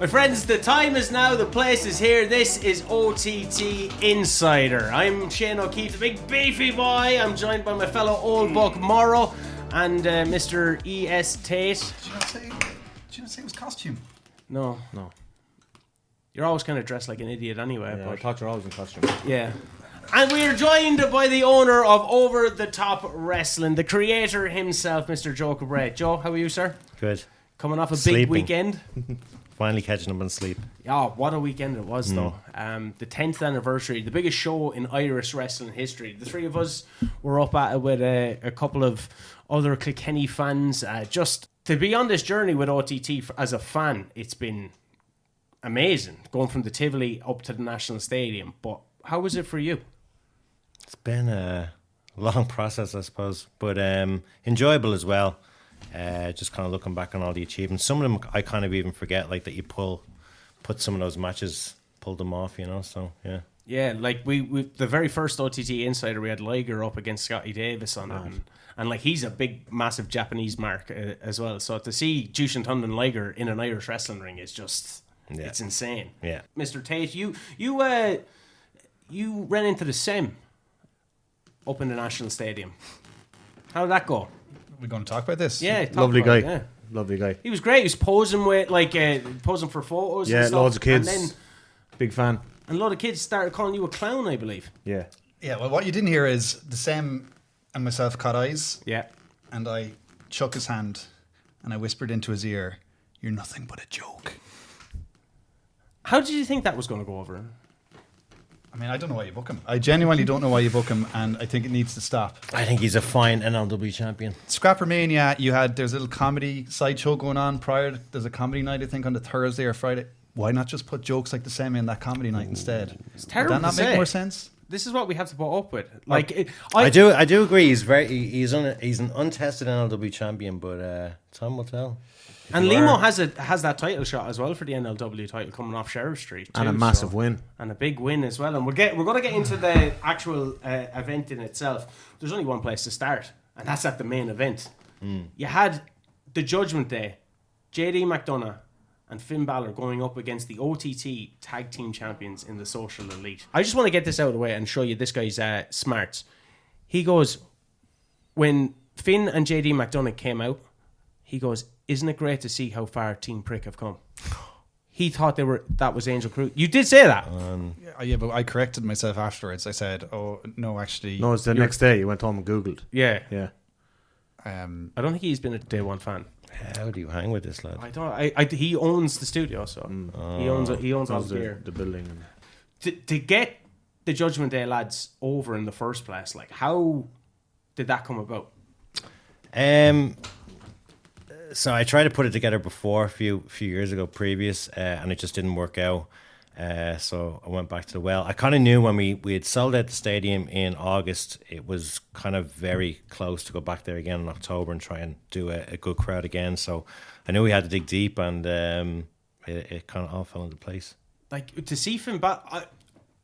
friends, the time is now, the place is here. This is OTT Insider. I'm Shane O'Keefe, the big beefy boy. I'm joined by my fellow old buck Morro and Mr. E.S. Tate. Did you not say it was costume? No. You're always kind of dressed like an idiot anyway. Yeah, but I thought you're always in costume. yeah. And we are joined by the owner of Over the Top Wrestling, the creator himself, Mr. Joe Cabray. Joe, how are you, sir? Good. Coming off a big Sleeping. weekend. Finally catching up on sleep. Oh, what a weekend it was, though. The 10th anniversary, the biggest show in Irish wrestling history. The three of us were up at it with a couple of other Kilkenny fans. Just to be on this journey with OTT as a fan, it's been amazing. Going from the Tivoli up to the National Stadium. But how was it for you? It's been a long process, I suppose, but enjoyable as well. Just kind of looking back on all the achievements. Some of them I kind of even forget, like that you put some of those matches, pulled them off, you know. So yeah. Yeah, like we the very first OTT Insider, we had Liger up against Scotty Davis on it, and like he's a big, massive Japanese mark as well. So to see Jushin Thunder and Liger in an Irish wrestling ring is just it's insane. Yeah, Mr. Tate, you ran into the Sem up in the National Stadium. How did that go? We're going to talk about this? Yeah, Lovely guy. Yeah. Lovely guy. He was great. He was posing with posing for photos. Yeah, and stuff. loads of kids. And then, big fan. and a lot of kids started calling you a clown, I believe. Yeah. Yeah, well, what you didn't hear is the Sam and myself caught eyes. Yeah. And I shook his hand and I whispered into his ear, "You're nothing but a joke." How did you think that was going to go over? I mean, I don't know why you book him. I genuinely don't know why you book him, and I think it needs to stop. I think he's a fine NLW champion. Scrappermania, there's a little comedy sideshow going on prior. There's a comedy night, I think, on the Thursday or Friday. Why not just put jokes like the same in that comedy night instead? It's terrible. Would that not make more sense? This is what we have to put up with. Like, I do agree. He's an untested NLW champion, but time will tell. And Limo has that title shot as well for the NLW title coming off Sheriff Street too, And a massive win. And a big win as well. And we're going to get into the actual event in itself. There's only one place to start, and that's at the main event. You had the Judgement Day, JD McDonough and Finn Balor going up against the OTT Tag Team Champions in the Social Elite. I just want to get this out of the way and show you this guy's smarts. He goes, when Finn and JD McDonough came out, he goes, "Isn't it great to see how far Team Prick have come?" He thought that was Angel Crew. You did say that. Yeah, but I corrected myself afterwards. I said, "Oh no, actually." No, it's the next day. You went home and Googled. Yeah. Yeah. I don't think he's been a day one fan. How do you hang with this lad? I don't. He owns the studio, so he owns all the gear. The building. To get the Judgment Day lads over in the first place, like how did that come about? So I tried to put it together before a few years ago previous, and it just didn't work out. So I went back to the well. I kind of knew when we had sold out the stadium in August, it was kind of very close to go back there again in October and try and do a good crowd again. So I knew we had to dig deep, and it kind of all fell into place. Like to see Finn back,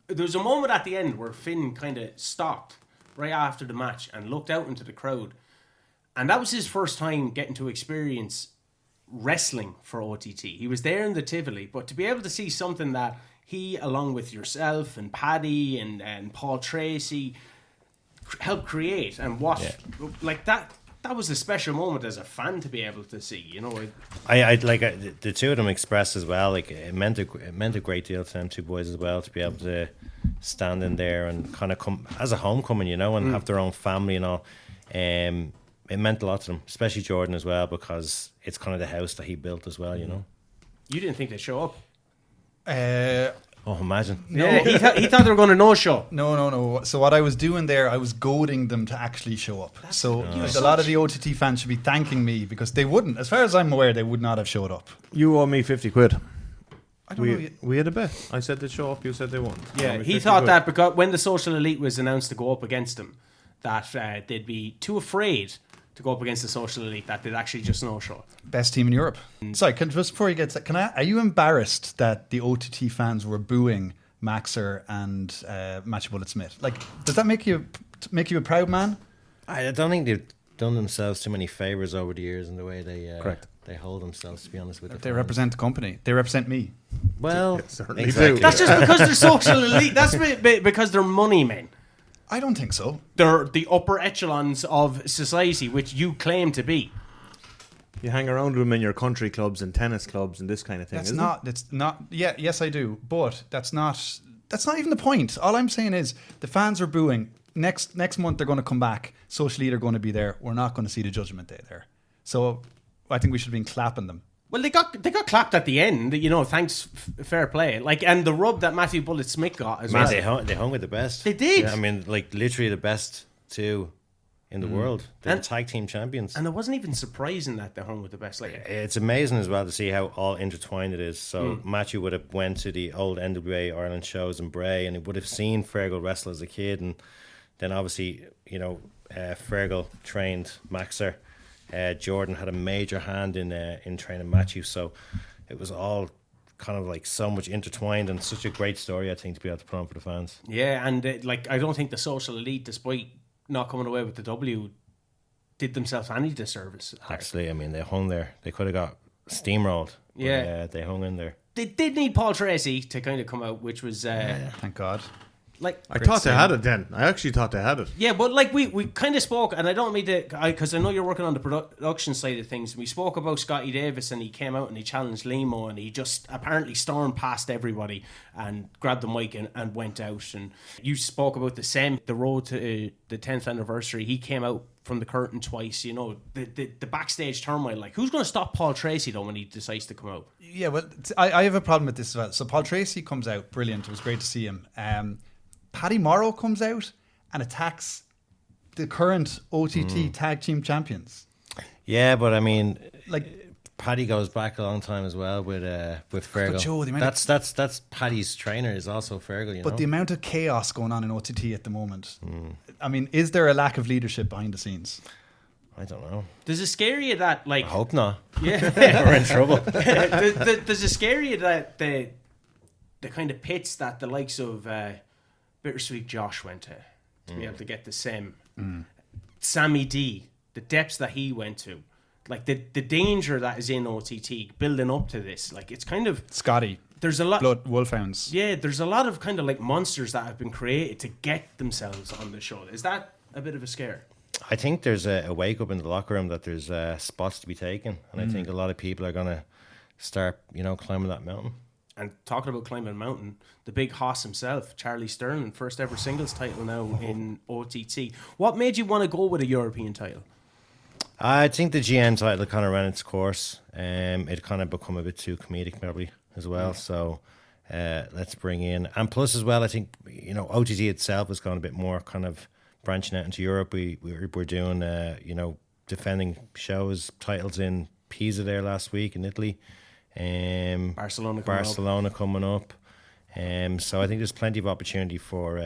there was a moment at the end where Finn kind of stopped right after the match and looked out into the crowd. And that was his first time getting to experience wrestling for OTT. He was there in the Tivoli, but to be able to see something that he, along with yourself and Paddy and Paul Tracy, helped create and watch, like that was a special moment as a fan to be able to see. You know, I the two of them expressed as well. Like it meant a great deal to them two boys as well to be able to stand in there and kind of come as a homecoming, you know, and have their own family and all. It meant a lot to them, especially Jordan as well, because it's kind of the house that he built as well, you know. You didn't think they'd show up? Oh, imagine. No. Yeah, he thought they were going to no-show. No. So what I was doing there, I was goading them to actually show up. So a lot of the OTT fans should be thanking me because they wouldn't. As far as I'm aware, they would not have showed up. You owe me 50 quid. I don't know. We had a bet. I said they'd show up. You said they won't. Yeah, he thought that because when the Social Elite was announced to go up against them, that they'd be too afraid to go up against the Social Elite that they'd actually just no-show. Best team in Europe. Sorry, just before you get to that, are you embarrassed that the OTT fans were booing Maxer and Match Bullet Smith? Like, does that make you a proud man? I don't think done themselves too many favors over the years in the way they Correct. they hold themselves. To be honest with They represent the company. They represent me. Well, certainly exactly. do. That's just because they're social elite. That's because they're money men. I don't think so. They're the upper echelons of society, which you claim to be. You hang around with them in your country clubs and tennis clubs and this kind of thing. That's isn't not. That's not. Yeah. Yes, I do. But that's not. That's not even the point. All I'm saying is the fans are booing. Next month they're going to come back. Social Elite are going to be there. We're not going to see the Judgement Day there. So I think we should have been clapping them. Well, they got clapped at the end. You know, thanks, fair play. Like, and the rub that Matthew Bullet Smith got as well. They hung with the best. They did. Yeah, I mean, like literally the best two in the world. They're tag team champions. And it wasn't even surprising that they hung with the best. Like, It's amazing as well to see how all intertwined it is. So Matthew would have went to the old NWA Ireland shows in Bray, and he would have seen Fergal wrestle as a kid, and then obviously, you know, Fergal trained Maxer. Jordan had a major hand in training Matthew, so it was all kind of like so much intertwined and such a great story, I think, to be able to put on for the fans. yeah, and like I don't think the Social Elite, despite not coming away with the W, did themselves any disservice. Actually, I mean, they hung there. They could have got steamrolled. But, Yeah. they hung in there. They did need Paul Tracy to kind of come out, which was Thank God. like I thought they had it then. I actually thought they had it. yeah, but like we kind of spoke, and I don't mean to, because I know you're working on the production side of things. We spoke about Scotty Davis, and he came out and he challenged Limo, and he just apparently stormed past everybody and grabbed the mic and went out. And you spoke about the road to the 10th anniversary. He came out from the curtain twice. You know, the backstage turmoil. Like, who's going to stop Paul Tracy though when he decides to come out? Yeah, well, I have a problem with this as well. So Paul Tracy comes out, brilliant. It was great to see him. Paddy Morro comes out and attacks the current OTT tag team champions. Yeah, but I mean, Like, Paddy goes back a long time as well with Fergal. But Joe, the amount That's Paddy's trainer is also Fergal. You know, but the amount of chaos going on in OTT at the moment. I mean, is there a lack of leadership behind the scenes? I don't know. Does it scare you that, like, I hope not. yeah, We're in trouble. does it scare you that the kind of pits that the likes of Bittersweet Josh went to be able to get the same Samy D, the depths that he went to, like the danger that is in OTT building up to this, like it's kind of Scotty, there's a lot. Blood Wolfhounds. Yeah, there's a lot of kind of like monsters that have been created to get themselves on the show. Is that a bit of a scare? I think there's a wake up in the locker room that there's spots to be taken, and I think a lot of people are going to start, you know, climbing that mountain. And talking about climbing a mountain, the big hoss himself, Charlie Sterling, first ever singles title now in OTT. What made you want to go with a European title? I think the GN title kind of ran its course. It kind of become a bit too comedic probably as well. So let's bring in, and plus as well, I think, you know, OTT itself has gone a bit more kind of branching out into Europe. We're doing you know, defending shows titles in Pisa there last week in Italy. Barcelona coming up. So I think there's plenty of opportunity for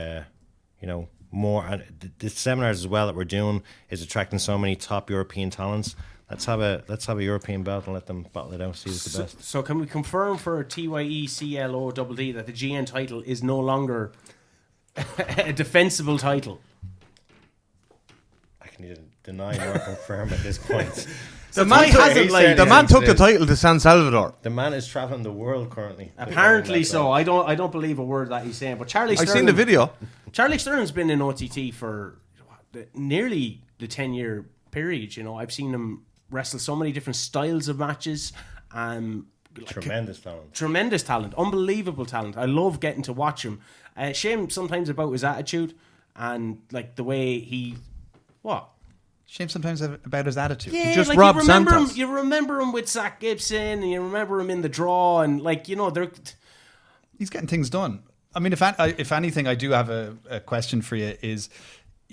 you know, more. And the seminars as well that we're doing is attracting so many top European talents. Let's have a European belt and let them battle it out. See who's the best. So can we confirm for TYECLODD that the GN title is no longer a defensible title? I can neither deny nor confirm at this point. The man took the title to San Salvador. The man is traveling the world currently. Apparently so. I don't believe a word that he's saying. But Charlie Sterling, I've seen the video. Charlie Sterling's been in OTT for nearly the 10-year period. You know, I've seen him wrestle so many different styles of matches. Tremendous talent, unbelievable talent. I love getting to watch him. Shame sometimes about his attitude and like the way he Shame sometimes about his attitude. Yeah, just like Rob you remember Santos. him. You remember him with Zach Gibson, and you remember him in the draw, and like, you know, He's getting things done. I mean, if anything, I do have a question for you: is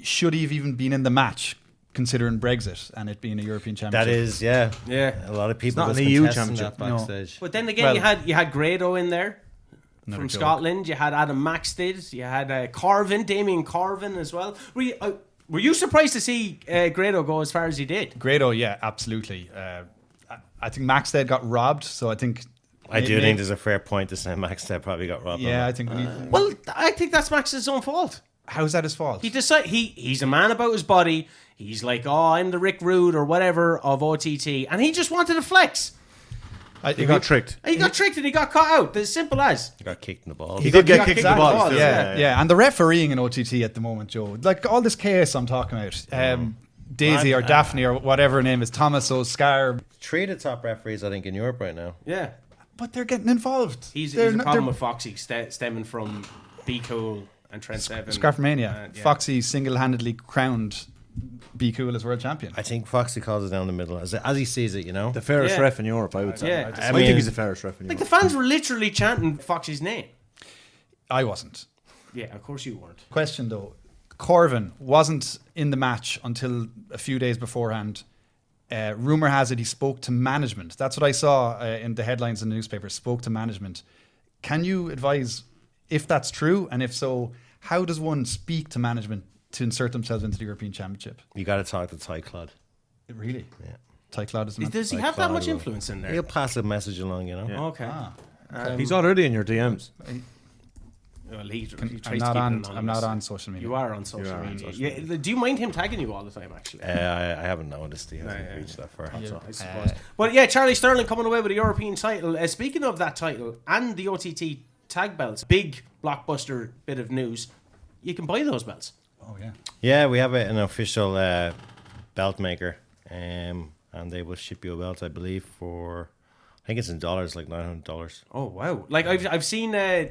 should he have even been in the match, considering Brexit and it being a European Championship? That is, yeah. Yeah. A lot of people not was an EU contesting championship. that backstage. But then again, you had Grado in there Not from a joke. Scotland. You had Adam Maxted. You had Damien Carvin as well. Were you surprised to see Grado go as far as he did? Grado, yeah, absolutely. I think Maxted got robbed, so I think. I do think there's a fair point to say Max Step probably got robbed. Yeah, on I that. think. Well, I think that's Max's own fault. How's that his fault? He's a man about his body. He's like, oh, I'm the Rick Rude or whatever of OTT, and he just wanted to flex. He got tricked. He got tricked and he got caught out. As simple as. He got kicked in the balls. He did get kicked in the balls. Yeah. And the refereeing in OTT at the moment, Joe, like all this chaos I'm talking about. Daisy or Daphne or whatever her name is, Thomas O'Scar. 3 of the top referees, I think, in Europe right now. Yeah. But they're getting involved. He's a problem with Foxy stemming from Be Cool and Trent Seven. Scrappermania. Foxy single-handedly crowned Be Cool as world champion. I think Foxy calls it down the middle as he sees it, you know. The fairest ref in Europe, I would say. Yeah. I think he's the fairest ref in Europe. Like the fans were literally chanting Foxy's name. I wasn't. Yeah, of course you weren't. Question though. Corvin wasn't in the match until a few days beforehand. Rumour has it he spoke to management. That's what I saw in the headlines in the newspaper. Spoke to management. Can you advise if that's true? And if so, how does one speak to management to insert themselves into the European Championship? You got to talk to Ty Clod. Really? Yeah. Ty Clod is the man. Does he have that much influence in there? He'll pass a message along, you know. Yeah. Okay. He's already in your DMs. Well, he I'm not on social media. You are on social media. Do you mind him tagging you all the time, actually? I haven't noticed he hasn't reached that far. Yeah, I suppose. But yeah, Charlie Sterling coming away with a European title. Speaking of that title and the OTT tag belts, big blockbuster bit of news. You can buy those belts. Oh, yeah. Yeah, we have an official belt maker, and they will ship you a belt, I believe, for... I think it's in dollars, like $900. Oh wow! Like I've seen the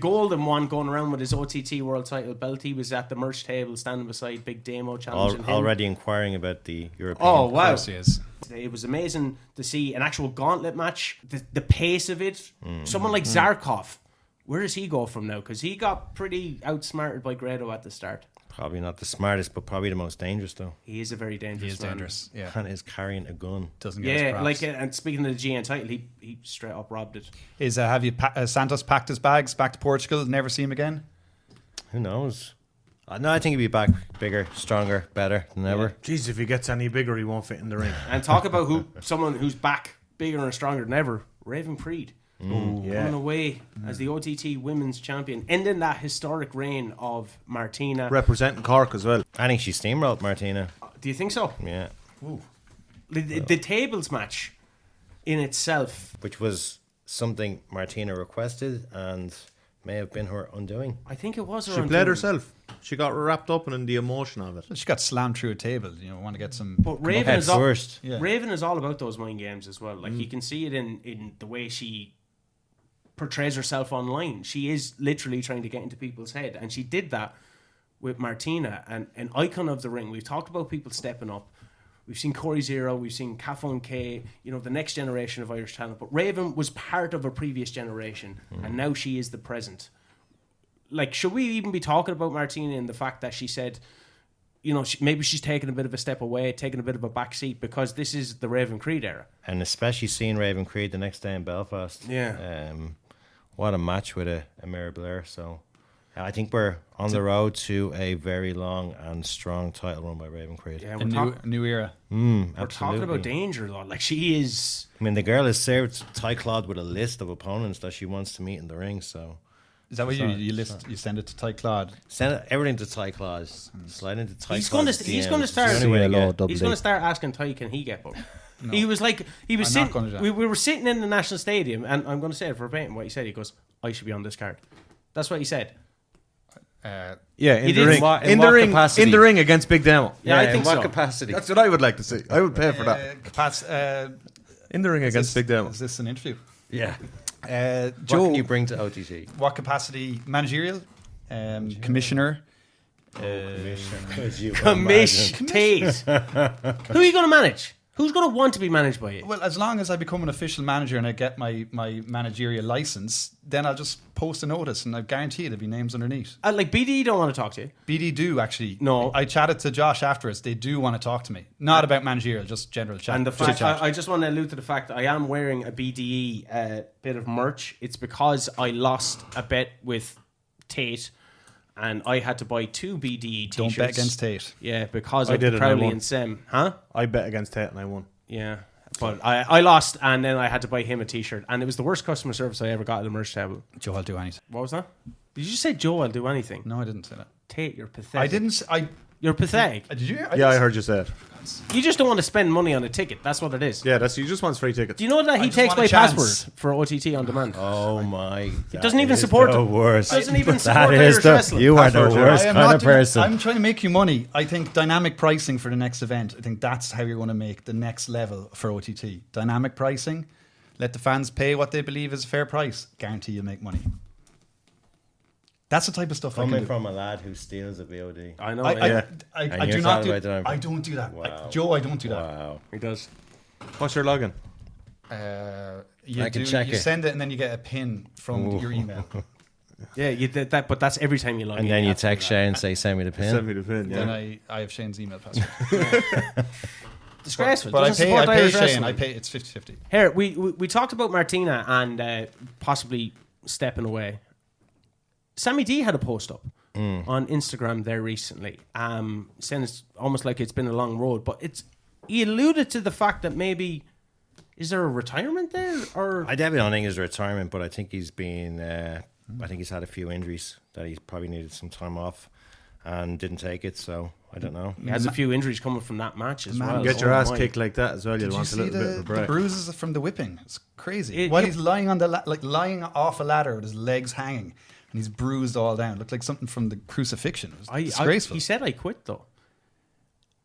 golden one going around with his OTT World Title belt. He was at the merch table standing beside Big Damo challenging him. Already inquiring about the European. Oh wow! Of course he is. It was amazing to see an actual gauntlet match. The pace of it. Someone like Zarkov, where does he go from now? Because he got pretty outsmarted by Grado at the start. Probably not the smartest, but probably the most dangerous, though. He is a very dangerous. He is man. dangerous. Yeah, And is carrying a gun. Doesn't get his props. like and speaking of the GN title, he straight up robbed it. Have you Santos packed his bags back to Portugal? Never see him again. Who knows? No, I think he'll be back bigger, stronger, better than ever. Jeez, if he gets any bigger, he won't fit in the ring. And talk about someone who's back bigger and stronger than ever. Raven Creed. Coming away as the OTT Women's Champion, ending that historic reign of Martina. Representing Cork as well. I think she steamrolled Martina. Do you think so? Yeah. The tables match in itself, Which was something Martina requested and may have been her undoing. I think it was her She undoing. played herself. She got wrapped up in the emotion of it. She got slammed through a table. You know, want to get some. But Raven Head is all, first. Yeah. Raven is all about those mind games as well. Like you can see it in the way she portrays herself online. She is literally trying to get into people's head, and she did that with Martina, an icon of the ring. We've talked about people stepping up. We've seen Corey Zero, we've seen Cafon K, the next generation of Irish talent. But Raven was part of a previous generation, and now she is the present. Like, should we even be talking about Martina and the fact that she said, maybe she's taking a bit of a step away, taking a bit of a back seat, because this is the Raven Creed era. And especially seeing Raven Creed the next day in Belfast. Yeah. What a match with a Mary Blair. So I think we're on the road to a very long and strong title run by Raven Creed. Yeah, A new era. we're Absolutely. talking about danger, though. Like, she is... I mean, the girl has served Ty Clod with a list of opponents that she wants to meet in the ring. So Is that what you list? You send it to Ty Clod. send everything to Ty Clod. Slide into Ty He's Clod's going to DMs. start. It's the only way to get. He's going to start asking Ty, can he get booked? No. He was I'm not sitting. gonna do that. We were sitting in the National Stadium, and I'm going to say it verbatim what he said. He goes, "I should be on this card." That's what he said. Yeah, He in the did. ring. In In what the ring. capacity? In the ring against Big Damo. Yeah, I in think what so. capacity? That's what I would like to see. I would pay for that. In the ring against Big Damo. Is this an interview? Yeah. What Joe, can you bring to OTT? what capacity? Managerial, commissioner. Commish Tate. Who are you going to manage? Who's going to want to be managed by you? Well, as long as I become an official manager and I get my managerial license, then I'll just post a notice and I guarantee there'll be names underneath. Like, BD don't want to talk to you. BD do actually. No. I chatted to Josh afterwards. They do want to talk to me. Not about managerial, just general chat. And the Just fact, chat. I just want to allude to the fact that I am wearing a BDE bit of merch. It's because I lost a bet with Tate, and I had to buy 2 BDE t-shirts. Don't bet against Tate. Yeah, because I of did the it and I Crowley won. and Sem. Huh? I bet against Tate and I won. Yeah. But I lost, and then I had to buy him a t-shirt. And it was the worst customer service I ever got at the merch table. Joe, I'll do anything. What was that? Did you just say, Joe, I'll do anything? No, I didn't say that. Tate, you're pathetic. I didn't. You're pathetic. Did you? Yeah, I heard you say it. You just don't want to spend money on a ticket. That's what it is. Yeah, you just want free tickets. Do you know that he just takes want a my chance. password for OTT on demand? Oh my! It doesn't even support the it. worst. Doesn't even That support is Irish the wrestling. you are the Password, yeah. worst I am kind not of doing- person. I'm trying to make you money. I think dynamic pricing for the next event. I think that's how you're going to make the next level for OTT. Dynamic pricing. Let the fans pay what they believe is a fair price. Guarantee you make money. That's the type of stuff I Coming can do. from a lad who steals a VOD. I know. I yeah. And do you're not talking do. about dynamic- I don't do that. Wow. Joe, I don't do that. Wow. He does. What's your login? You I can check you it. send it and then you get a pin from your email. Yeah, you did that, but that's every time you log in. And then you have to do text that. Shane and say, "Send me the pin." Send me the pin. Then Yeah. I have Shane's email password. Disgraceful. But I Doesn't pay support Irish Shane. wrestling. I pay. It's 50-50. Here, we talked about Martina and possibly stepping away. Samy D had a post up on Instagram there recently, saying it's almost like it's been a long road, but he alluded to the fact that maybe is there a retirement there, or I definitely don't think it's a retirement, but I think he's been. I think he's had a few injuries that he probably needed some time off and didn't take it. So I don't know. he has a few injuries coming from that match as man well. Get your Oh ass my. kicked like that as well. You'll Did you want a see little bit of a the break. bruises from the whipping? It's crazy. It- While it- he's lying on the lying off a ladder with his legs hanging, and he's bruised all down. It looked like something from the crucifixion. It was disgraceful. He said I quit though.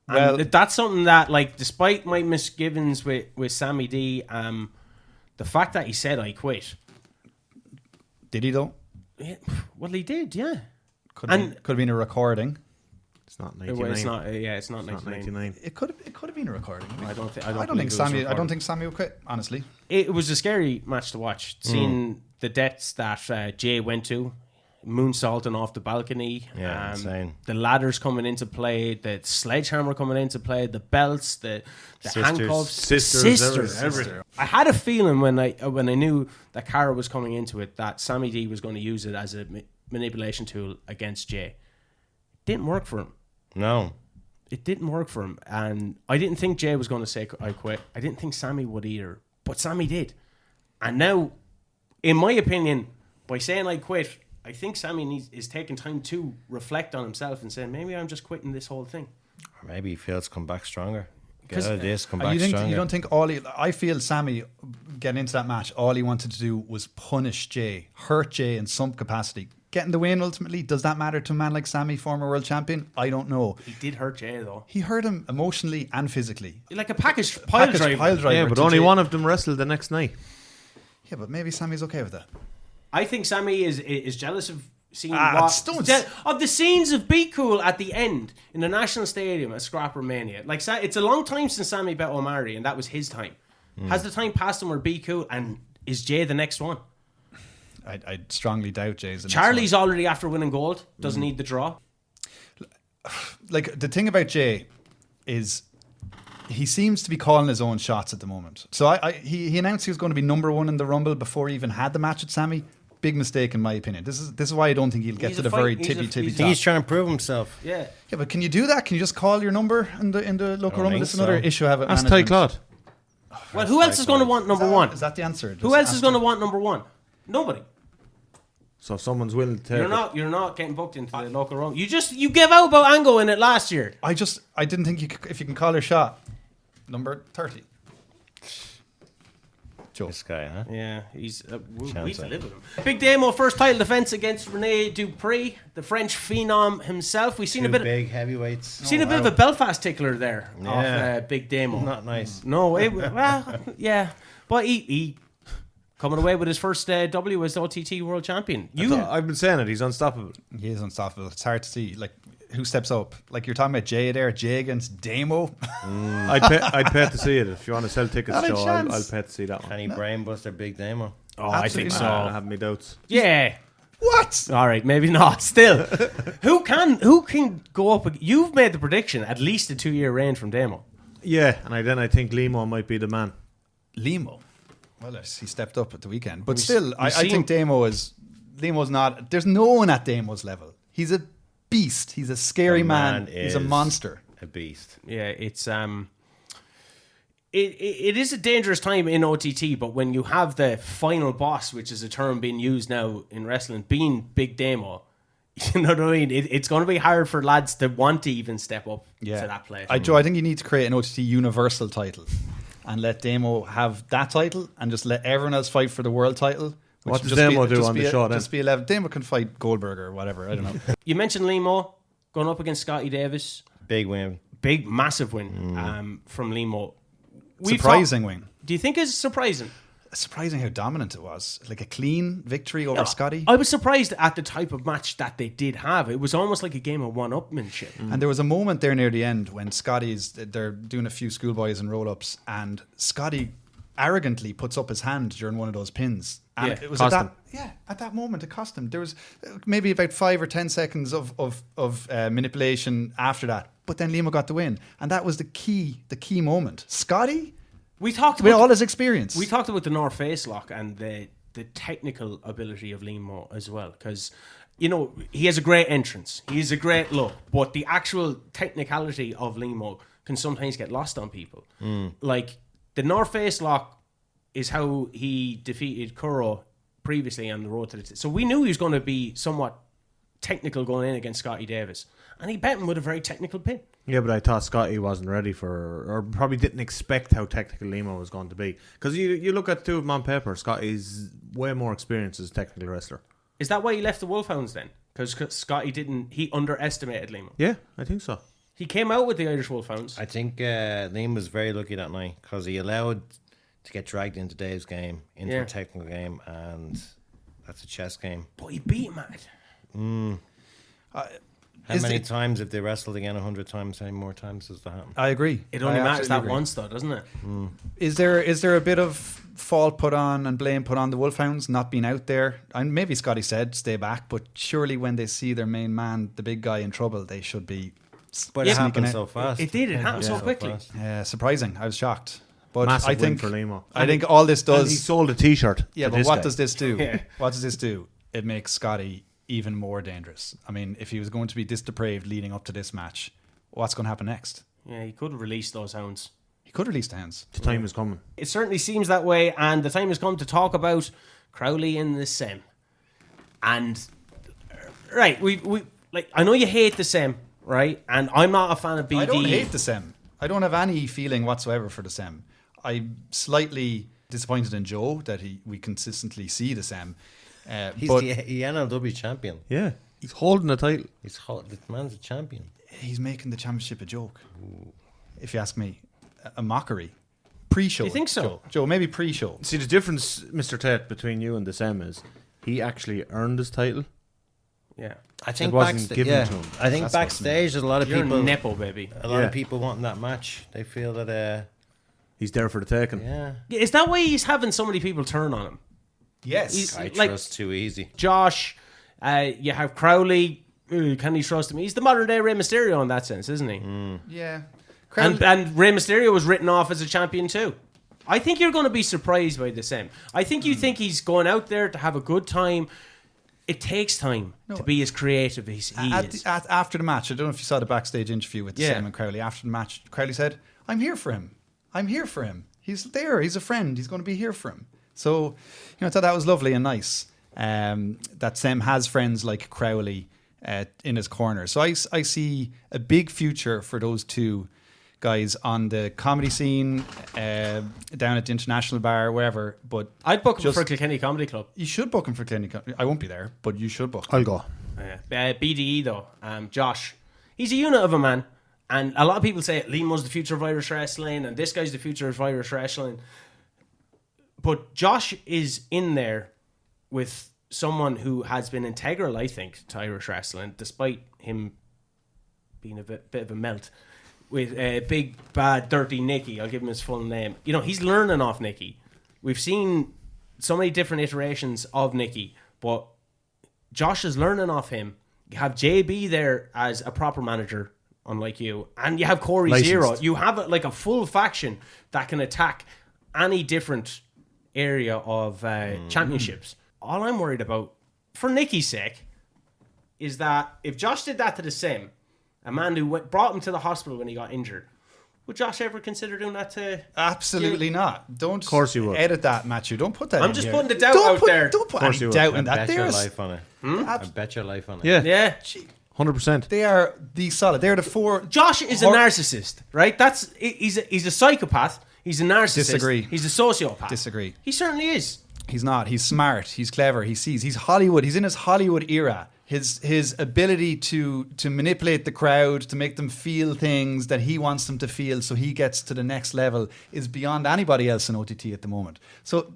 Well- And that's something that, like, despite my misgivings with Samy D, the fact that he said I quit, Did he though? yeah, well, he did, yeah. Could have, And- been, could have been a recording. It's not Well, 99. it's not. It's not It's not 99. 99. It could have been a recording. I don't think. I don't believe think it was Sammy. I recorded. don't think Sammy will quit. Honestly, It was a scary match to watch. Seeing the deaths that Jay went to, moonsaulting off the balcony. Yeah, insane. The ladders coming into play, the sledgehammer coming into play, the belts, the Sisters. handcuffs, Sisters, everything. I had a feeling when I knew that Cara was coming into it that Samy D was going to use it as a manipulation tool against Jay. Didn't work for him. No. It didn't work for him, and I didn't think Jay was going to say I quit. I didn't think Samy would either, but Samy did. And now, in my opinion, by saying I quit, I think Samy is taking time to reflect on himself and saying maybe I'm just quitting this whole thing. Or maybe he feels come back stronger. Get 'Cause- out of this, come back you stronger. don't think all he? I feel Sammy getting into that match. All he wanted to do was punish Jay, hurt Jay in some capacity. Getting the win ultimately, does that matter to a man like Sammy, former world champion? I don't know. He did hurt Jay though, He hurt him emotionally and physically. like a package pile driver. Yeah, but to only Jay. one of them wrestled the next night. Yeah, but maybe Sammy's okay with that. I think Samy is jealous of seeing don't- of the scenes of Be Cool at the end in the National Stadium at Scrapper Mania. Like, it's a long time since Samy bet O'Malley, and that was his time. Has the time passed him where Be Cool, and is Jay the next one? I strongly doubt Jay's the next Charlie's already after winning gold, doesn't need the draw. like the thing about Jay is he seems to be calling his own shots at the moment. So he announced he was going to be number one in the Rumble before he even had the match with Sammy. Big mistake in my opinion. This is why I don't think he'll get He's to a the fight- very he's a- tippy he's- top. He's trying to prove himself. Yeah. Yeah, but can you do that? Can you just call your number in the local don't Rumble? think That's another so. issue I have at That's Ty management. Claude. Well, who else is going to want number one? Is that the answer? Who else is going to want number one? Nobody. So if someone's willing to take You're not getting booked into the local Rumble. You gave out about Ango in it last year. I didn't think if you can call your shot. Number 30. Joe. This guy, huh? Yeah, he's we Chance, live with him. Big Damo first title defense against Rene Dupree, the French phenom himself. We've seen a bit big heavyweights. seen a bit of a Belfast tickler there Yeah. off Big Damo. Not nice. No, well, yeah, but he coming away with his first W as OTT World Champion. I've been saying it. He's unstoppable. He is unstoppable. It's hard to see. Like, who steps up? Like, you're talking about Jay there. Jay against Damo. I'd pay to see it. If you want to sell tickets, Not a Joe, chance. I'll pay to see that one. Can he brainbuster Big Damo? Oh, I think Absolutely so. I have my doubts. Yeah. What? All right, maybe not. Still, who can go up? You've made the prediction at least a 2-year reign from Damo. Yeah, and I think Limo might be the man. Limo. Well, he stepped up at the weekend. But still, I seen- think Damo's not. There's no one at Damo's level. He's a beast. He's a scary The man. He's a is monster. A beast. Yeah, it's it is a dangerous time in OTT, but when you have the final boss, which is a term being used now in wrestling, being Big Damo, You know what I mean? It's going to be hard for lads to want to even step up to that plate. Joe, I think you need to create an OTT Universal title and let Damo have that title and just let everyone else fight for the world title. What does Damo do on the show then? Just be 11. Damo can fight Goldberg or whatever. I don't know. You mentioned Limo going up against Scotty Davis. Big win. Big, massive win from Limo. Surprising win. Do you think it's surprising? Surprising how dominant it was. Like a clean victory over Scotty. I was surprised at the type of match that they did have. It was almost like a game of one-upmanship. And there was a moment there near the end when they're doing a few schoolboys and roll-ups, and Scotty arrogantly puts up his hand during one of those pins. And it was at that moment it cost him. There was maybe about 5 or 10 seconds of manipulation after that. But then Limo got the win. And that was the key moment. Scotty, we talked with about all his experience. We talked about the North Face lock and the technical ability of Limo as well, because he has a great entrance, he has a great look, but the actual technicality of Limo can sometimes get lost on people. Like the North Face lock is how he defeated Kuro previously on the road to the so we knew he was going to be somewhat technical going in against Scotty Davis, and he bet him with a very technical pin. Yeah, but I thought Scotty wasn't ready or probably didn't expect how technical Limo was going to be. Because you look at the two of them on paper, Scotty's way more experienced as a technical wrestler. Is that why he left the Wolfhounds then? Because Scotty he underestimated Limo. Yeah, I think so. He came out with the Irish Wolfhounds. I think Liam was very lucky that night because he allowed to get dragged into Dave's game, into a technical game, and that's a chess game. But he beat him at it. How many times have they wrestled again? 100 times? How many more times does that happen? I agree. It only matters that agree. once, though, doesn't it? Is there a bit of fault put on and blame put on the Wolfhounds not being out there? And maybe Scotty said stay back, but surely when they see their main man, the big guy, in trouble, they should be. But it happened so fast. It did. It happened so quickly. Surprising. I was shocked. But Massive I think win for Limo. I think all this does. And he sold a T-shirt. Yeah, but what does this do? Yeah. What does this do? It makes Scotty even more dangerous. I mean, if he was going to be this depraved leading up to this match, what's going to happen next? Yeah, he could have released those hounds. He could release the hands. The time is coming. It certainly seems that way, and the time has come to talk about Crowley in the Sem. And right, we like. I know you hate the Sem, right? And I'm not a fan of BD. I don't hate the Sem. I don't have any feeling whatsoever for the Sem. I'm slightly disappointed in Joe that we consistently see the Sem. He's but the NLW champion. Yeah, he's holding the title. The man's a champion. He's making the championship a joke. Ooh. If you ask me, a mockery. Pre-show. Do you think so? Joe, maybe pre-show. See, the difference, Mr. Tate, between you and the Sem is he actually earned his title. Yeah. I think it wasn't given to him. I think backstage there's a lot of You're people Nepo, baby. A lot of people wanting that match. They feel that he's there for the taking. Yeah. Is that why he's having so many people turn on him? Yes. I trust too easy. Josh, you have Crowley. Can he trust him? He's the modern day Rey Mysterio in that sense, isn't he? Yeah. And Rey Mysterio was written off as a champion too. I think you're going to be surprised by the same. I think you think he's going out there to have a good time. It takes time to be as creative as he is. After the match, I don't know if you saw the backstage interview with Sam and Crowley. After the match, Crowley said, I'm here for him. I'm here for him. He's there. He's a friend. He's going to be here for him. So, I thought that was lovely and nice. That Sam has friends like Crowley in his corner. So I see a big future for those two guys on the comedy scene, down at the International Bar, wherever. But I'd book him for Kilkenny Comedy Club. You should book him for Kilkenny. I won't be there, but you should book him. I'll go. BDE though, Josh, he's a unit of a man, and a lot of people say Limo's the future of Irish wrestling, and this guy's the future of Irish wrestling. But Josh is in there with someone who has been integral, I think, to Irish wrestling, despite him being a bit of a melt. With big, bad, dirty Nicky. I'll give him his full name. He's learning off Nicky. We've seen so many different iterations of Nicky, but Josh is learning off him. You have JB there as a proper manager, unlike you, and you have Corey Licensed. Zero. You have a full faction that can attack any different area of championships. All I'm worried about, for Nicky's sake, is that if Josh did that to the same, a man who brought him to the hospital when he got injured, Would Josh ever consider doing that to? Absolutely not. Don't Of course you would. edit that, Matthew. Don't put that I'm in just here. putting the doubt Don't out put, there. Don't put course any you would. doubt I in that. bet your There's, life on it. I bet your life on it. Yeah, Yeah. 100%. they are the solid. They're the four. Josh is a narcissist, right? He's a psychopath. He's a narcissist. Disagree. He's a sociopath. Disagree. He certainly is. He's not. He's smart. He's clever. He sees. He's Hollywood. He's in his Hollywood era. His ability to manipulate the crowd, to make them feel things that he wants them to feel, so he gets to the next level, is beyond anybody else in OTT at the moment. So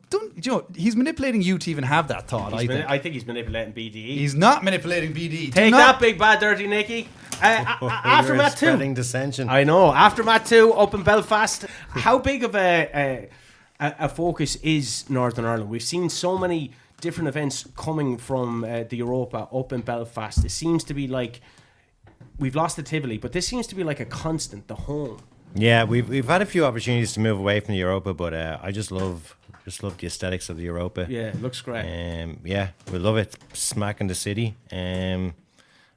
he's manipulating you to even have that thought. I think he's manipulating BDE. He's not manipulating BD. Take that, big bad dirty Nicky. Aftermath 2. Spreading dissension. I know. Aftermath 2 up in Belfast. How big of a focus is Northern Ireland? We've seen so many different events coming from the Europa up in Belfast. It seems to be like we've lost the Tivoli, but this seems to be like a constant, the home. Yeah, we've had a few opportunities to move away from the Europa, but I just love the aesthetics of the Europa. Yeah, it looks great. Yeah, we love it. Smacking the city, and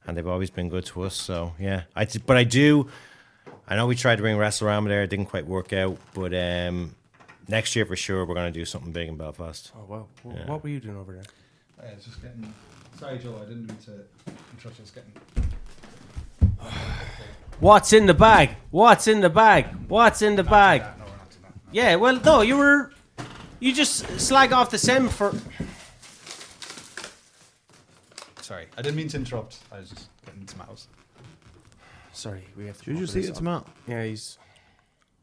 they've always been good to us. So yeah, I know we tried to bring Wrestle-Rama there, it didn't quite work out, but next year for sure we're going to do something big in Belfast. Oh wow! What were you doing over there? I was just getting. Sorry, Joe. I didn't mean to interrupt. Just getting. What's in the bag? What's in the bag? What's in the bag? No, we're not doing that. No. Yeah, well, no, you just slag off the Sem for. Sorry, I didn't mean to interrupt. I was just getting tomatoes. Sorry, we have to. Did you just eat a tomato? Yeah, he's.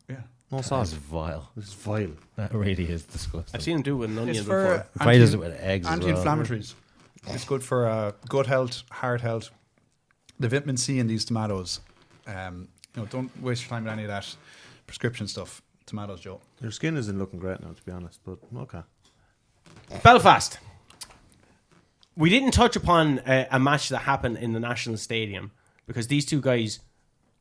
Yeah. No That's sauce. vile. It's vile. That really is disgusting. I've seen him do it with an onion It's before. for Probably does it with eggs as well. anti-inflammatories. It's good for gut health, heart health. The vitamin C in these tomatoes. Don't waste your time with any of that prescription stuff. Tomatoes, Joe. Your skin isn't looking great now, to be honest, but okay. Belfast. We didn't touch upon a match that happened in the National Stadium because these two guys,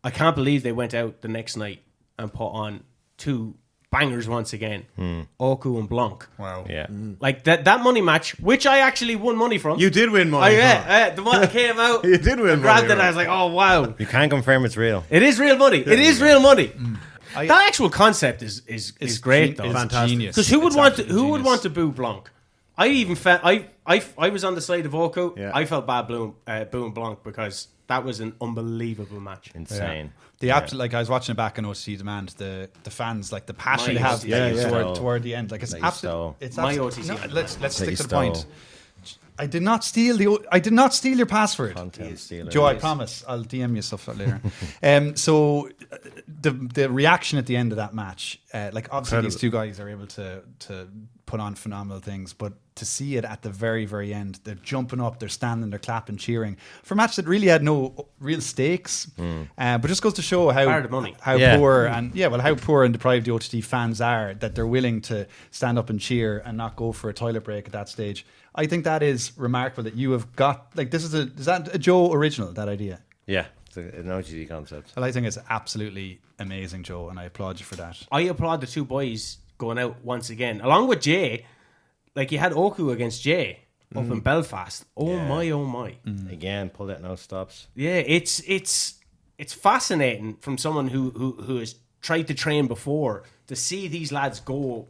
I can't believe they went out the next night and put on two bangers once again. Oku and Blanc. Wow. Yeah. Like that money match, which I actually won money from. You did win money. The one that came out. You did win I grabbed money, it. I was like, oh wow, You can't confirm it's real. it is real money. It is real money. I- That actual concept is great though. It's Fantastic. genius. Because who would It's want to, absolutely who would genius. want to boo Blanc? I even felt I was on the side of Oku. Yeah. I felt bad booing Blanc because that was an unbelievable match. Insane. The like I was watching it back on OTT Demand. The fans, like the passion they have Mighty toward the end, like it's That you absolutely. stole. It's My absolute- OTT no, Demand. let's That stick you to the point. stole. I did not steal your password. Content stealer. Joe, I promise. I'll DM you stuff later. So the reaction at the end of that match, like obviously Incredible. these two guys are able to put on phenomenal things, but to see it at the very, very end, they're jumping up, they're standing, they're clapping, cheering for a match that really had no real stakes, but just goes to show how Bar the money. how Yeah. poor and how poor and deprived the OTT fans are, that they're willing to stand up and cheer and not go for a toilet break at that stage. I think that is remarkable that you have got, like, is that a Joe original, that idea? Yeah. It's an OGD concept. Well, I think it's absolutely amazing, Joe, and I applaud you for that. I applaud the two boys going out once again, along with Jay. Like you had Oku against Jay up in Belfast. Oh my, oh my. Again, pull that no stops. Yeah, it's fascinating from someone who has tried to train before to see these lads go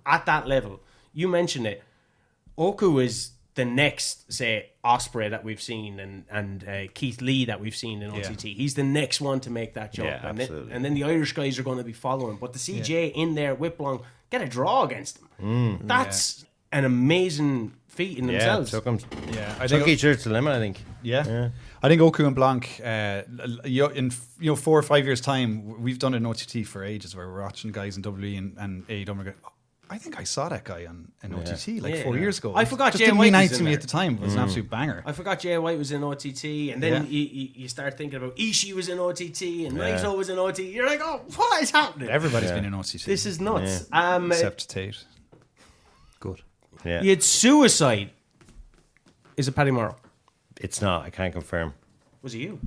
at that level. You mentioned it. Oku is the next, say, Osprey that we've seen and Keith Lee that we've seen in OTT. He's the next one to make that jump. Yeah, absolutely. And then the Irish guys are going to be following. But to see Jay in there with Blanc get a draw against him, that's an amazing feat in themselves. Took him. Yeah, I Took think. each other to the limit, I think. Yeah. I think Oku and Blanc, in 4 or 5 years' time, we've done it in OTT for ages, where we're watching guys in WWE and AEW. Go, I think I saw that guy in OTT like 4 years ago. I forgot Just Jay didn't White mean was anything in to me there. at the time. It was an absolute banger. I forgot Jay White was in OTT, and then Yeah. you start thinking about Ishii was in OTT, and Naito was in OTT. You're like, oh, what is happening? Everybody's been in OTT. This is nuts. except Tate. Good. Yeah. You had Suicide. Is it Paddy Morrow? It's not. I can't confirm. Was it you?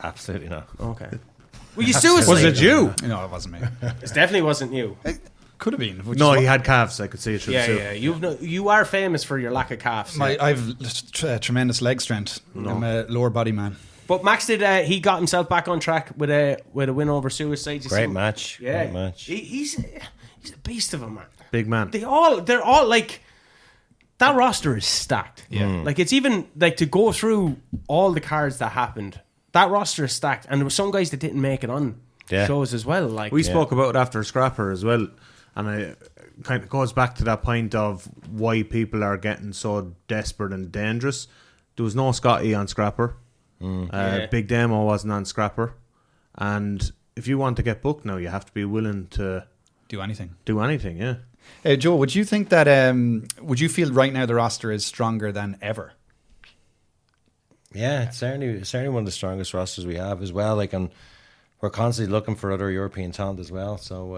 Absolutely not. Okay. Were you Suicide? Was it you? No, it wasn't me. It definitely wasn't you. It could have been. No, he had calves. I could see it through the suit. Yeah. You are famous for your lack of calves. I've tremendous leg strength. I'm a lower body man. But Max did. He got himself back on track with a win over Suicide. Great match. Yeah, Great match. He's a beast of a man. Big man. They're all like, that roster is stacked. Yeah. Like, it's even like, to go through all the cards that happened. That roster is stacked, and there were some guys that didn't make it on shows as well. Like, we spoke about it after Scrapper as well, and it kind of goes back to that point of why people are getting so desperate and dangerous. There was no Scotty on Scrapper. Big Damo wasn't on Scrapper, and if you want to get booked now, you have to be willing to Do anything. Yeah. Hey, Joe, would you think that? Would you feel right now the roster is stronger than ever? Yeah, it's certainly one of the strongest rosters we have as well. Like, and we're constantly looking for other European talent as well. So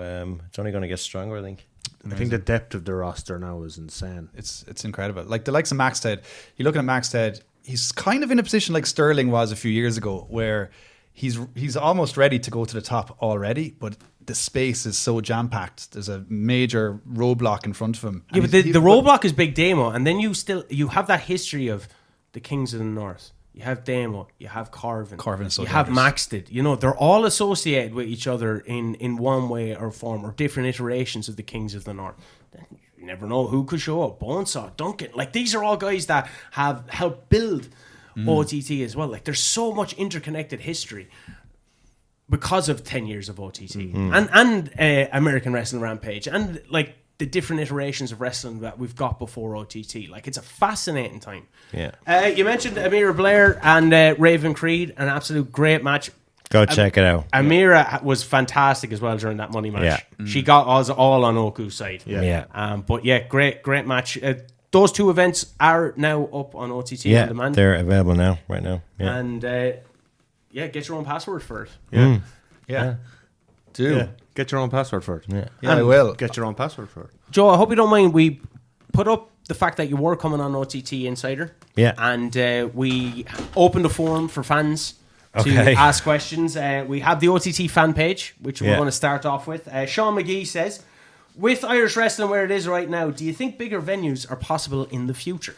it's only going to get stronger, I think. I think the depth of the roster now is insane. It's incredible. Like the likes of Maxted, you're looking at Maxted, he's kind of in a position like Sterling was a few years ago, where he's almost ready to go to the top already, but the space is so jam-packed. There's a major roadblock in front of him. yeah, but the roadblock is Big Damo, and then you have that history of the Kings of the North. You have Damo, you have Corvin is so you have dangerous. Maxted. You know, they're all associated with each other in one way or form, or different iterations of the Kings of the North. You never know who could show up. Bonesaw, Duncan, like, these are all guys that have helped build OTT as well. Like, there's so much interconnected history because of 10 years of OTT and American Wrestling Rampage, and like the different iterations of wrestling that we've got before OTT. Like, it's a fascinating time. Yeah. You mentioned Amira Blair and Raven Creed, an absolute great match. Go check it out. Amira was fantastic as well during that money match. Yeah. She got us all on Oku's side. Yeah. But yeah, great match. Those two events are now up on OTT Yeah, on demand. they're available now, right now. Yeah. And get your own password for it. Yeah. Yeah. Get your own password for it. Yeah, I will. Get your own password for it. Joe, I hope you don't mind. We put up the fact that you were coming on OTT Insider. Yeah. And we opened a forum for fans to Okay. ask questions. We have the OTT fan page, which we're Yeah. going to start off with. Sean McGee says, with Irish wrestling where it is right now, do you think bigger venues are possible in the future?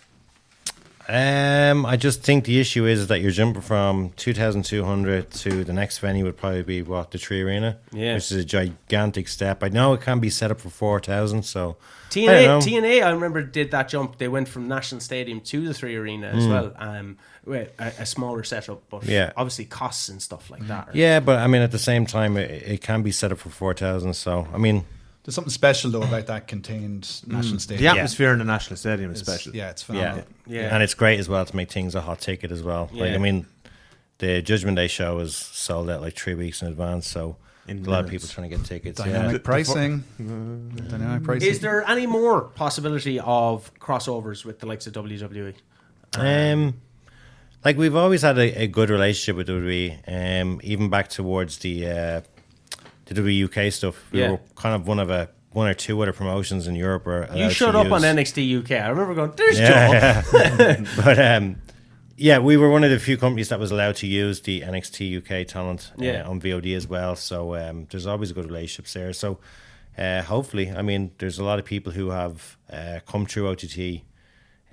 I just think the issue is that you're jumping from 2,200 to the next venue would probably be the Tree Arena, which is a gigantic step. I know it can be set up for 4,000, so TNA, I remember, did that jump. They went from National Stadium to the Three Arena as well. With a smaller setup, but obviously costs and stuff like that. Yeah, but I mean, at the same time, it can be set up for 4,000. So I mean, there's something special though about that contained National Stadium. The atmosphere in the National Stadium is special. Yeah, it's phenomenal. Yeah. and it's great as well to make things a hot ticket as well. Like, Yeah. I mean, the Judgment Day show was sold out like 3 weeks in advance, so a lot of people trying to get tickets. Dynamic pricing. Dynamic pricing. Is there any more possibility of crossovers with the likes of WWE? Like, we've always had a good relationship with WWE, even back towards the WWE UK stuff. We were kind of one or two other promotions in Europe. You showed up on NXT UK. I remember going, "There's Joe." Yeah. But we were one of the few companies that was allowed to use the NXT UK talent on VOD as well. So there's always a good relationships there. So hopefully, I mean, there's a lot of people who have come through OTT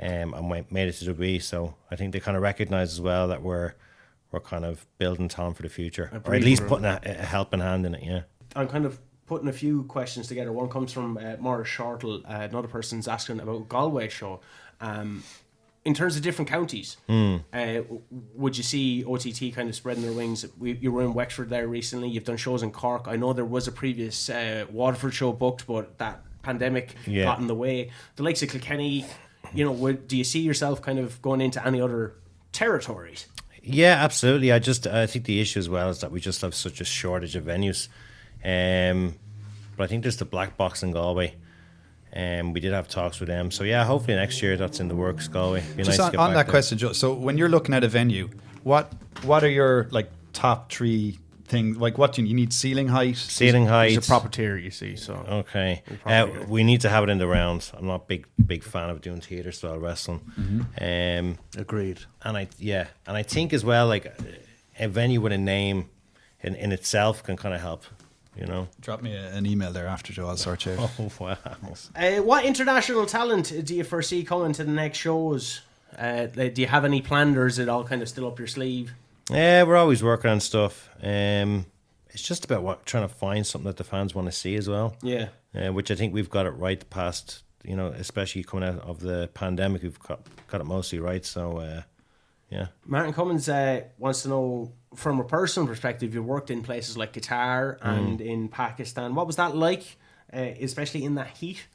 and made it to WWE. So I think they kind of recognise as well that we're kind of building talent for the future, or at least putting a helping hand in it. Yeah, I'm kind of putting a few questions together. One comes from Morris Shortle. Another person's asking about Galway show. In terms of different counties, would you see OTT kind of spreading their wings? You were in Wexford there recently. You've done shows in Cork. I know there was a previous Waterford show booked, but that pandemic got in the way. The likes of Kilkenny, do you see yourself kind of going into any other territories? Yeah, absolutely. I think the issue as well is that we just have such a shortage of venues. But I think there's the Black Box in Galway. We did have talks with them. So yeah, hopefully next year that's in the works, Galway. Be Just nice to get on back that there. question, Joe. So when you're looking at a venue, what are your like top 3 things? Like, what do you need? Ceiling height. Ceiling height. It's a proper tier, you see. So Okay. We need to have it in the round. I'm not big fan of doing theatre style wrestling. Agreed. And I think as well, like, a venue with a name in itself can kind of help. Drop me an email there after, Joe. I'll sort you out. Oh wow. what international talent do you foresee coming to the next shows? Do you have any planned, or is it all kind of still up your sleeve? Yeah, we're always working on stuff. It's just about trying to find something that the fans want to see as well. Yeah. Which I think we've got it right the past, especially coming out of the pandemic, we've got it mostly right. So, yeah. Martin Cummins wants to know, from a personal perspective, you worked in places like Qatar and in Pakistan. What was that like, especially in that heat?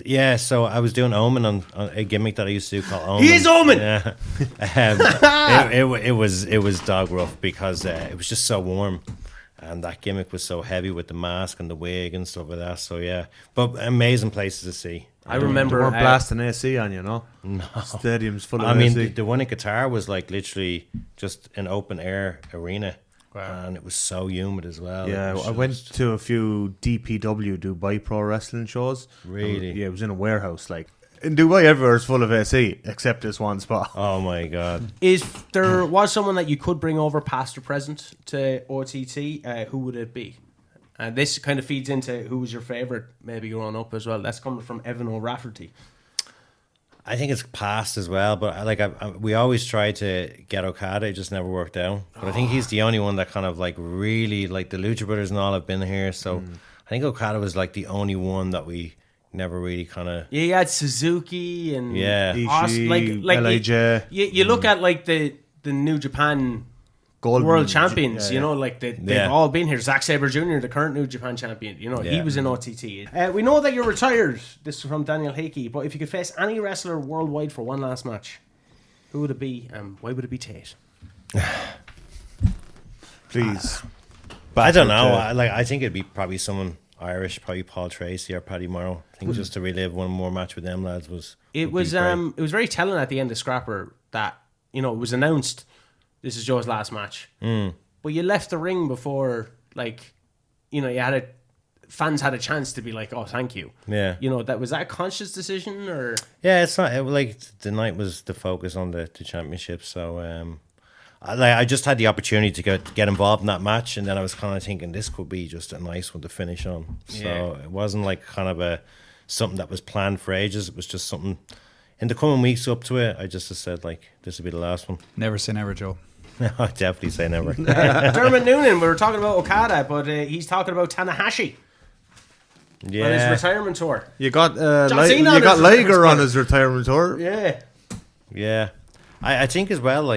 Yeah, so I was doing Omen on a gimmick that I used to do called Omen. He is Omen! Yeah. It was dog rough because it was just so warm. And that gimmick was so heavy with the mask and the wig and stuff like that. So, yeah. But amazing places to see. I remember... They weren't blasting AC on you, no? No. Stadiums full of I mean, AC. the one in Qatar was like literally just an open air arena. Wow. And it was so humid as well. Yeah, I went to a few DPW, Dubai Pro Wrestling shows. Really? Yeah, it was in a warehouse. Like, in Dubai, everywhere is full of AC, except this one spot. Oh, my God. If there was someone that you could bring over past or present to OTT, who would it be? And this kind of feeds into who was your favourite maybe growing up as well. That's coming from Evan O'Rafferty. I think it's past as well, but we always tried to get Okada, it just never worked out. But I think he's the only one that kind of like really, like the Lucha Brothers and all have been here. So I think Okada was like the only one that we never really kind of... Yeah, you had Suzuki and... Yeah. Ishii, like LIJ. you look at like the New Japan... Golden world champions, yeah, like they've all been here. Zack Sabre Jr., the current New Japan champion, he was in OTT. We know that you're retired. This is from Daniel Hickey. But if you could face any wrestler worldwide for one last match, who would it be? Why would it be Tate? Please. But I don't know. I think it'd be probably someone Irish, probably Paul Tracy or Paddy Morrow. I think just to relive one more match with them lads was. It was very telling at the end of Scrapper that it was announced. This is Joe's last match. But you left the ring before, fans had a chance to be like, oh, thank you. Yeah. Was that a conscious decision or? Yeah, it's not the night was the focus on the championship. So I just had the opportunity to get involved in that match, and then I was kind of thinking this could be just a nice one to finish on. So it wasn't like kind of something that was planned for ages. It was just something in the coming weeks up to it. I just said like this will be the last one. Never say never, Joe. No, I definitely say never. Dermot Noonan, we were talking about Okada, but he's talking about Tanahashi on his retirement tour. You got Liger Liger on his retirement tour. Yeah. I think as well,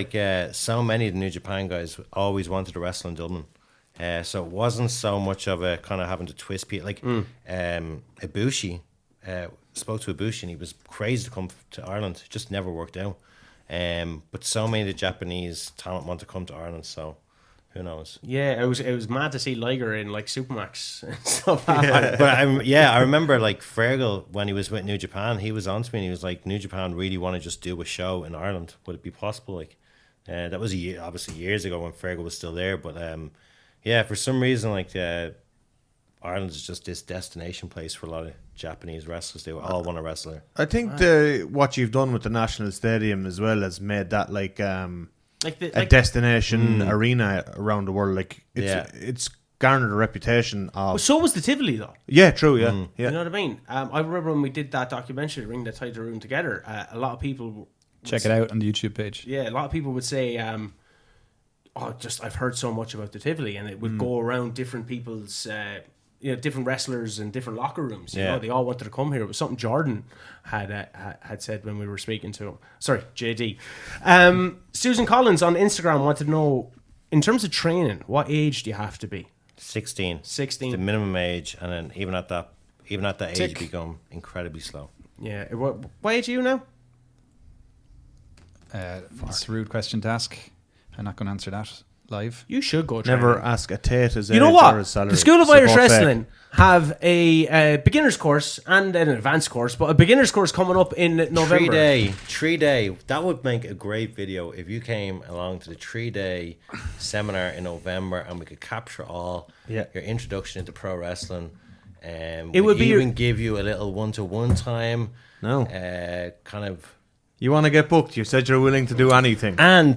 so many of the New Japan guys always wanted to wrestle in Dublin. So it wasn't so much of a kind of having to twist people. Ibushi, spoke to Ibushi and he was crazy to come to Ireland. It just never worked out. But so many of the Japanese talent want to come to Ireland, so who knows? Yeah, it was mad to see Liger in Supermax and stuff. But I remember Fergal when he was with New Japan, he was on to me and he was like, New Japan really want to just do a show in Ireland. Would it be possible? That was obviously years ago when Fergal was still there, but for some reason Ireland is just this destination place for a lot of Japanese wrestlers. They all want to wrestle there. I think what you've done with the National Stadium as well has made that a destination arena around the world. It's garnered a reputation of. Well, so was the Tivoli, though. Yeah, true. Yeah, yeah. You know what I memean? I remember when we did that documentary, Ring That Tied the Room Together. A lot of people check it out on the YouTube page. Yeah, a lot of people would say, I've heard so much about the Tivoli, and it would go around different people's. Different wrestlers in different locker rooms. They all wanted to come here. It was something Jordan had said when we were speaking to him. Sorry, JD. Susan Collins on Instagram wanted to know, in terms of training, what age do you have to be? 16. 16. The minimum age, and then even at that age, Tick. you become incredibly slow. Yeah. What age are you now? It's a rude question to ask. I'm not going to answer that live. You should go training. Never ask a Tate his age You know what? or his salary. The School of It's Irish about Wrestling have a beginner's course and an advanced course, but a beginner's course coming up in November. 3-day. That would make a great video if you came along to the 3-day seminar in November and we could capture all your introduction into pro wrestling. It would even give you a little one-to-one time. No. Kind of. You want to get booked? You said you're willing to do anything. And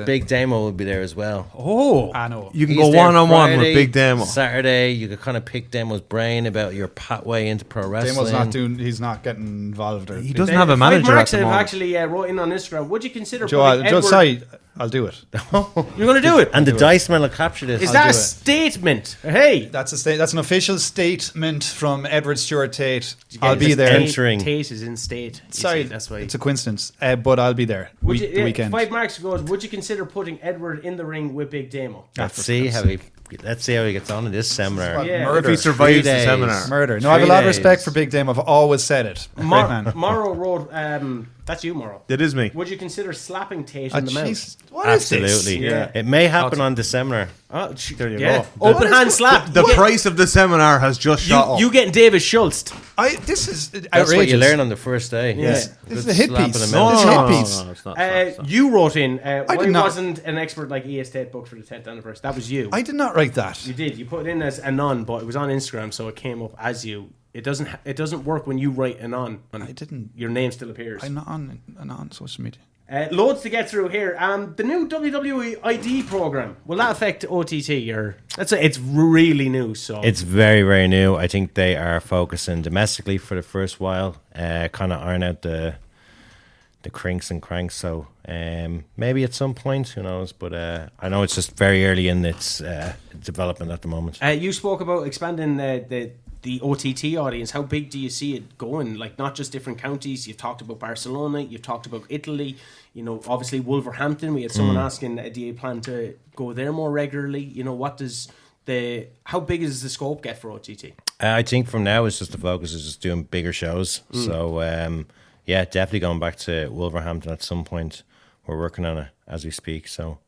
Big Damo will be there as well. Oh, I know. You can go one-on-one with Big Damo. Saturday, you could kind of pick Damo's brain about your pathway into pro wrestling. Damo's he's not getting involved. He doesn't have a manager at the moment. actually wrote in on Instagram. Would you consider Joe, sorry, I'll do it. You're going to do it. And the Dice Man will capture this. Is I'll that do a it. statement? Hey. That's an official statement from Edward Stewart Tate. Yeah, I'll be it's there. entering. Tate is in state. You Sorry, see, that's why. it's a coincidence, but I'll be there. Would The you, weekend. 5 marks goes. Would you consider putting Edward in the ring with Big Damo? Let's see how he gets on in this seminar. Yeah. Murder. If he survives 3 the days. seminar. Murder. No, I have a lot of 3 respect days. for Big Dame. I've always said it. Great man. Morro wrote. That's you, Morro. It is me. Would you consider slapping Tate in the mouth? Jeez, what is this? Absolutely. Yeah. It may happen on the seminar. Oh, There you yeah. go. Open hand slap. The price of the seminar has just shot up. You getting David Schultz? This is outrageous. That's what you learn on the first day. Yeah. This is Good a hit slap piece. in the No, mouth. It's a hit piece. it's not. It's not. You wrote in. Why did not. wasn't an expert like E.S. Tate booked for the 10th anniversary? That was you. I did not write that. You did. You put it in as anon, but it was on Instagram, so it came up as you. It doesn't work when you write anon. I didn't. Your name still appears. I'm not on social media. Loads to get through here. The new WWE ID program, will that affect OTT or it's really new? So It's very, very new. I think they are focusing domestically for the first while, kind of iron out the crinks and cranks. So maybe at some point, who knows? But I know it's just very early in its development at the moment. you spoke about expanding the OTT audience. How big do you see it going? Like not just different counties. You've talked about Barcelona. You've talked about Italy. You know, obviously Wolverhampton. We had someone asking, do you plan to go there more regularly? You know, how big does the scope get for OTT? I think from now it's just the focus is just doing bigger shows. So yeah, definitely going back to Wolverhampton at some point. We're working on it as we speak. So,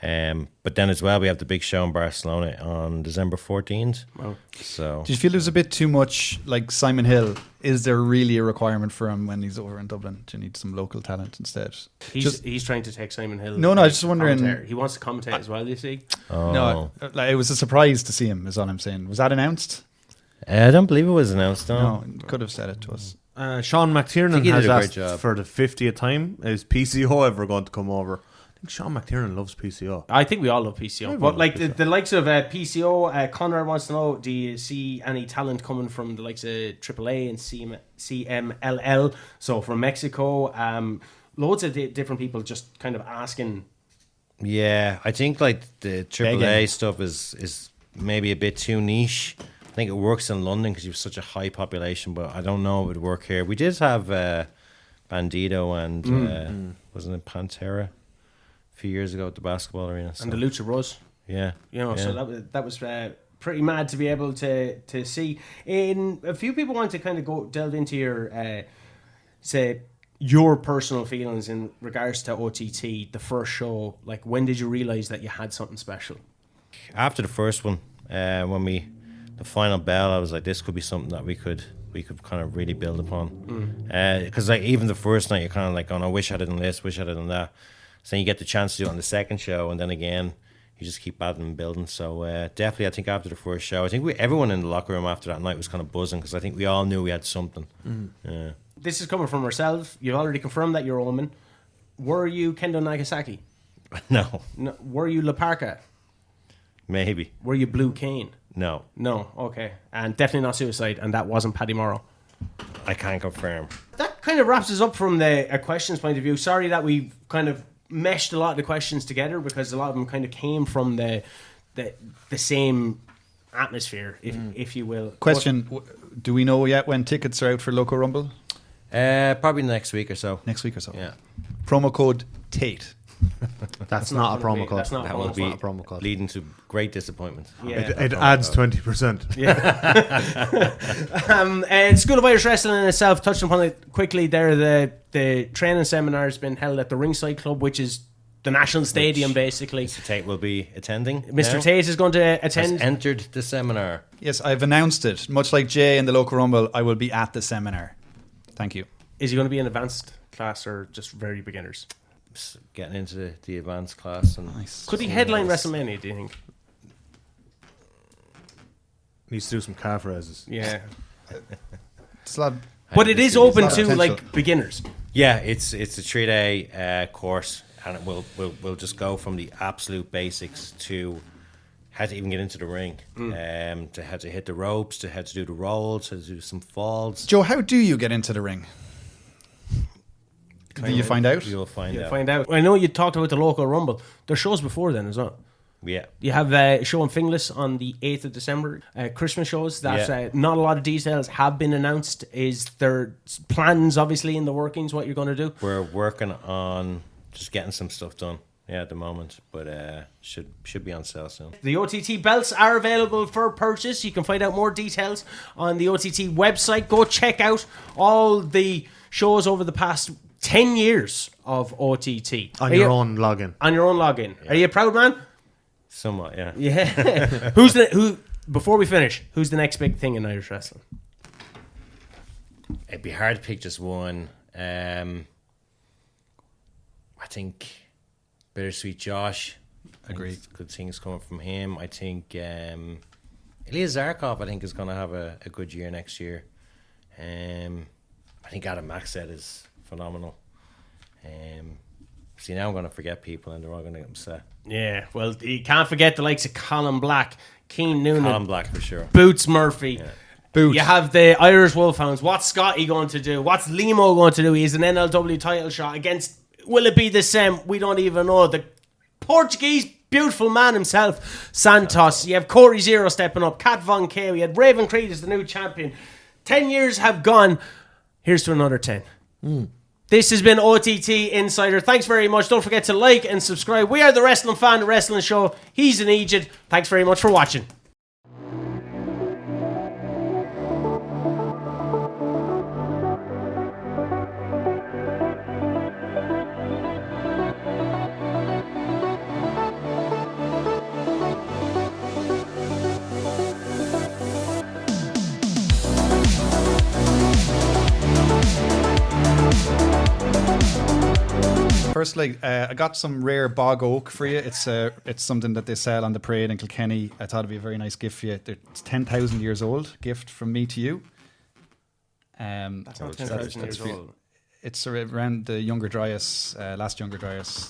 but then as well we have the big show in Barcelona on December 14th. Wow. So Do you feel there's a bit too much like Simon Hill? Is there really a requirement for him when he's over in Dublin? Do you need some local talent instead? He's trying to take Simon Hill. No, I was just wondering- commentator. He wants to commentate as well. You see, No, like, it was a surprise to see him. Is all I'm saying. Was that announced? I don't believe it was announced. No, could have said it to us. Sean McTiernan he has did a great asked job. for the 50th time. Is PCO ever going to come over? I think Sean McTiernan loves PCO. I think we all love PCO, but like the likes of PCO, Conrad wants to know: do you see any talent coming from the likes of AAA and CMLL? So from Mexico, loads of different people just kind of asking. Yeah, I think like the AAA Begging. stuff is maybe a bit too niche. I think it works in London because you have such a high population, but I don't know if it would work here. We did have Bandito and wasn't it Pantera a few years ago at the basketball arena? So, And the Lucha Bros, yeah, you know, yeah. so that was pretty mad to be able to see. In a few people want to kind of delve into your say your personal feelings in regards to OTT, the first show. Like, when did you realize that you had something special? After the first one, when the final bell, I was like, this could be something that we could kind of really build upon. Because like even the first night, you're kind of like, oh, I wish I'd done this, wish I'd done that. So then you get the chance to do it on the second show, and then again, you just keep adding and building. So definitely, I think after the first show, I think everyone in the locker room after that night was kind of buzzing because I think we all knew we had something. Yeah. This is coming from ourselves. You've already confirmed that you're Omen. Were you Kendo Nagasaki? No, Were you La Parka? maybe. Were you Blue Cane? No, No, okay. And definitely not Suicide, and that wasn't Paddy Morrow. I can't confirm. That kind of wraps us up from a questions point of view. Sorry that we've kind of meshed a lot of the questions together because a lot of them kind of came from the same atmosphere, if you will. Question: do we know yet when tickets are out for Loco Rumble? Probably next week or so. Next week or so. Yeah, Promo code Tate. That's not a gonna be- promo code. that's not that a will bonus. be not a promo code. leading to great disappointment. Yeah. It adds 20%. School of Irish Wrestling in itself, touched upon it quickly there. The training seminar has been held at the Ringside Club, which is the National Stadium, basically. Mr. Tate will be attending. Mr. now. Tate is going to has attend. entered the seminar. Yes, I've announced it. Much like Jay in the Loco Rumble, I will be at the seminar. Thank you. Is he going to be an advanced class or just very beginners? Getting into the advanced class. And Nice. Could he headline WrestleMania, do you think? Needs to do some calf raises. Yeah. It's a lot. But it is open lot of to potential. like beginners. yeah, it's a 3-day course, and it will just go from the absolute basics to how to even get into the ring, to how to hit the ropes, to how to do the rolls, how to do some falls. Joe, how do you get into the ring? Do you find out? You'll find out. Find out. I know you talked about the Loco Rumble. There's shows before then as well. Yeah. You have a show in Finglas on the 8th of December. Christmas shows that not a lot of details have been announced. Is there plans, obviously, in the workings, what you're going to do? We're working on just getting some stuff done. Yeah, at the moment, but should be on sale soon. The OTT belts are available for purchase. You can find out more details on the OTT website. Go check out all the shows over the past 10 years of OTT. On your own login. On your own login. Yeah. Are you a proud man? Somewhat, yeah. Yeah. Before we finish, who's the next big thing in Irish wrestling? It'd be hard to pick just one. I think Bittersweet Josh. Agreed. Good things coming from him. I think Ilya Zarkov, I think, is going to have a good year next year. I think Adam Maxted is phenomenal. See, now I'm going to forget people and they're all going to get upset. Yeah, well, you can't forget the likes of Colin Black, Keane Noonan. Colin Black for sure. Boots Murphy. Yeah. Boots. You have the Irish Wolfhounds. What's Scotty going to do? What's Limo going to do? He's an NLW title shot against... Will it be the same? We don't even know. The Portuguese beautiful man himself, Santos. You have Corey Zero stepping up. Kat Von K. We had Raven Creed as the new champion. 10 years have gone. Here's to another 10. This has been OTT Insider. Thanks very much. Don't forget to like and subscribe. We are the Wrestling Fan, the Wrestling Show. He's an Egypt. Thanks very much for watching. Firstly, I got some rare bog oak for you. It's something that they sell on the parade in Kilkenny. I thought it'd be a very nice gift for you. It's 10,000 years old. Gift from me to you. That's not 10,000 years old. It's around the Younger Dryas, last Younger Dryas.